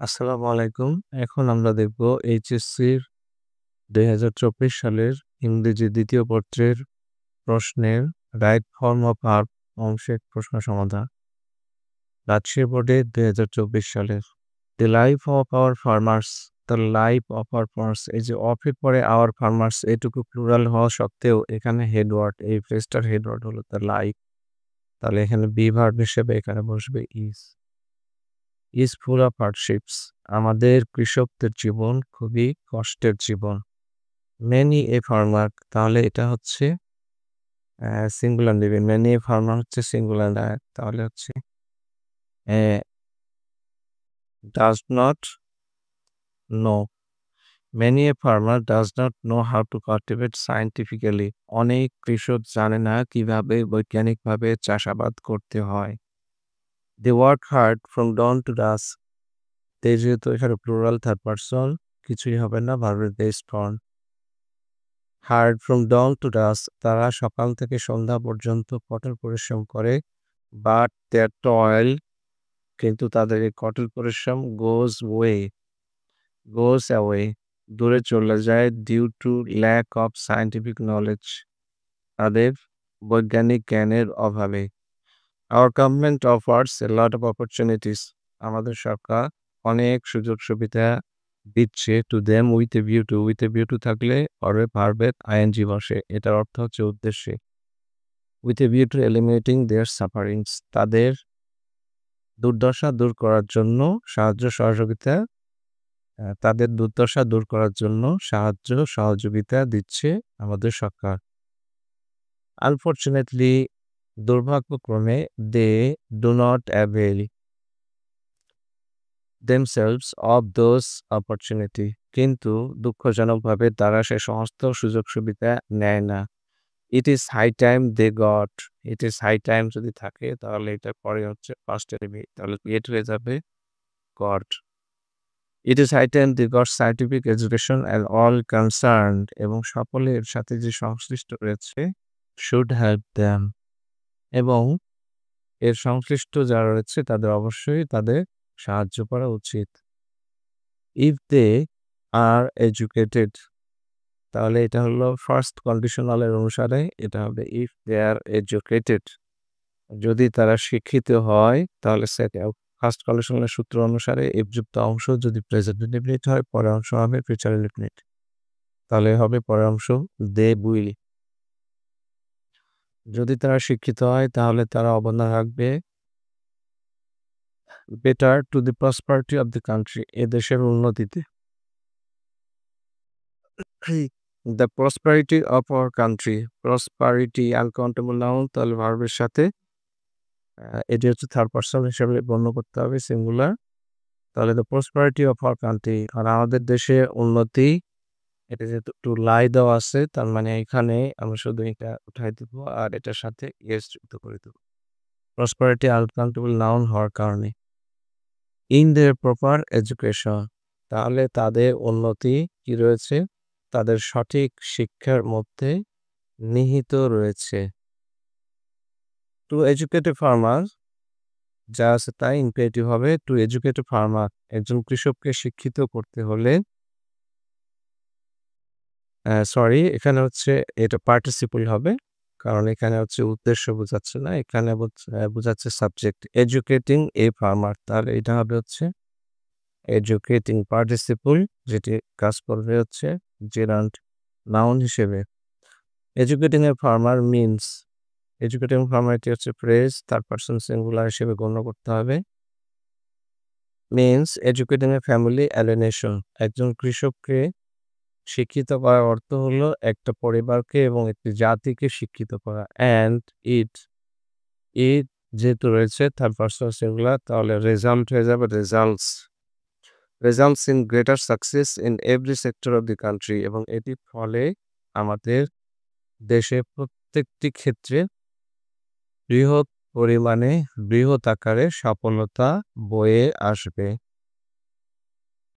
আসসালামু আলাইকুম। এখন আমরা দেখব এইচএসসির ২০২৪ সালের ইংরেজি ২য় পত্রের প্রশ্নের রাইট ফর্ম অফ ভার্ব অংশের প্রশ্ন সমাধান। রাজশাহী বোর্ডে ২০২৪ সালের the life of our farmers, the life of our farmers, এই যে অফের পরে আওয়ার ফার্মার্স এটুকু প্লুরাল হওয়া সত্ত্বেও এখানে হেডওয়ার্ড, এই ফ্রেজটার হেডওয়ার্ড হলো দ্য লাইফ। তাহলে এখানে বি ভার্ব হিসেবে এখানে বসবে ইজ ফুল অফ হার্ডশিপস, আমাদের কৃষকদের জীবন খুবই কষ্টের জীবন। মেনি এ ফার্মার, তাহলে এটা হচ্ছে সিঙ্গুলার নেবে, মেনি এ ফার্মার হচ্ছে সিঙ্গুলার, তাহলে হচ্ছে does not know, many a farmer does not know how to cultivate scientifically, অনেক কৃষক জানে না কিভাবে বৈজ্ঞানিকভাবে চাষাবাদ করতে হয়। They work hard from dawn to dusk, যেহেতু এখানে প্লুরাল থার্ড পারসন কিছুই হবে না, ভার্বের base form. Hard from dawn to dusk, তারা সকাল থেকে সন্ধ্যা পর্যন্ত কঠোর পরিশ্রম করে। বাট দেয়ার টয়েল, কিন্তু তাদের এই কঠোর পরিশ্রম গোজ অ্যাওয়ে, দূরে চলে যায়। Due to lack of scientific knowledge, তাদের বৈজ্ঞানিক জ্ঞানের অভাবে। Our government offers a lot of opportunities, আমাদের সরকার অনেক সুযোগ সুবিধা দিচ্ছে। To them with a view to, with a view to থাকলে পরে ভার্বের আইএনজি বসে, এটার অর্থ হচ্ছে উদ্দেশ্যে। With a view to eliminating their sufferings, তাদের দুর্দশা দূর করার জন্য তাদের দুর্দশা দূর করার জন্য সহযোগিতা দিচ্ছে আমাদের সরকার। আনফরচুনেটলি, দুর্ভাগ্যক্রমে, they do not avail themselves of those opportunity, কিন্তু দুঃখজনকভাবে তারা সে সমস্ত সুযোগ সুবিধা নেয় না। It is high time they got, it is high time যদি থাকে তাহলে এটা পরে হচ্ছে ফার্স্ট এলিমেন্ট, তাহলে এট হয়ে যাবে got. It is high time they got scientific education and all concerned, এবং সকলের সাথে যে সংশ্লিষ্ট রয়েছে শুড হেল্প দ্যাম, এবং এর সংশ্লিষ্ট যারা রয়েছে তাদের অবশ্যই তাদের সাহায্য করা উচিত। ইফ দে আর এডুকেটেড, তাহলে এটা হলো ফার্স্ট কন্ডিশনালের অনুসারে এটা হবে ইফ দে আর এডুকেটেড, যদি তারা শিক্ষিত হয় তাহলে ফার্স্ট কন্ডিশনালের সূত্র অনুসারে ইফ যুক্ত অংশ যদি প্রেজেন্ট ইনডেফিনিট হয় পরের অংশ হবে ফিউচার ইনডেফিনিট, তাহলে হবে পরের অংশ দে উইল। যদি তারা শিক্ষিত হয় তাহলে তারা অবদান রাখবে better to the prosperity of the country, এ দেশের উন্নতিতে। The prosperity of our country, prosperity uncountable noun, তাহলে ভার্বের সাথে এটি হচ্ছে থার্ড পারসন হিসেবে গণ্য করতে হবে সিঙ্গুলার, তাহলে the prosperity of our country, আর আমাদের দেশে উন্নতি, এটা যেহেতু একটু লাই দেওয়া আছে তার মানে এখানে আমরা শুধু এটা উঠাই দেব আর এটার সাথে ইয়েস যুক্ত করে দেব, প্রসপারিটি আনকাউন্টেবল নাউন হওয়ার কারণে। ইন দেয়ার প্রপার এডুকেশন, তাহলে তাদের উন্নতি কি রয়েছে, তাদের সঠিক শিক্ষার মধ্যে নিহিত রয়েছে। টু এডুকেট এ ফার্মার, যা আছে তাই ইম্পেরেটিভ হবে। টু এডুকেট এ ফার্মার, একজন কৃষককে শিক্ষিত করতে হলে, সরি এখানে হচ্ছে এটা পার্টিসিপল হবে, কারণ এখানে হচ্ছে উদ্দেশ্য বোঝাচ্ছে না, এখানে বোঝাচ্ছে সাবজেক্ট। এডুকেটিং এ ফার্মার, তাহলে এটা হবে হচ্ছে এডুকেটিং পার্টিসিপল, যেটি কাজ করবে হচ্ছে জেরান্ড নাউন হিসেবে। Educating a farmer means, educating farmer এটি হচ্ছে ফ্রেজ থার্ড পারসন সিঙ্গুলার হিসেবে গণ্য করতে হবে। Means educating A family and a nation, একজন কৃষককে শিক্ষিত করার অর্থ হলো একটা পরিবারকে এবং একটি জাতিকে শিক্ষিত করা। অ্যান্ড ইট ইট যেহেতু রয়েছে থার্ড পারসন সিঙ্গুলার, তাহলে রেজাল্ট হয়ে যাবে results in greater success in every sector of the country, এবং এটির ফলে আমাদের দেশে প্রত্যেকটি ক্ষেত্রে বৃহৎ পরিমাণে বৃহৎ আকারে সফলতা বয়ে আসবে।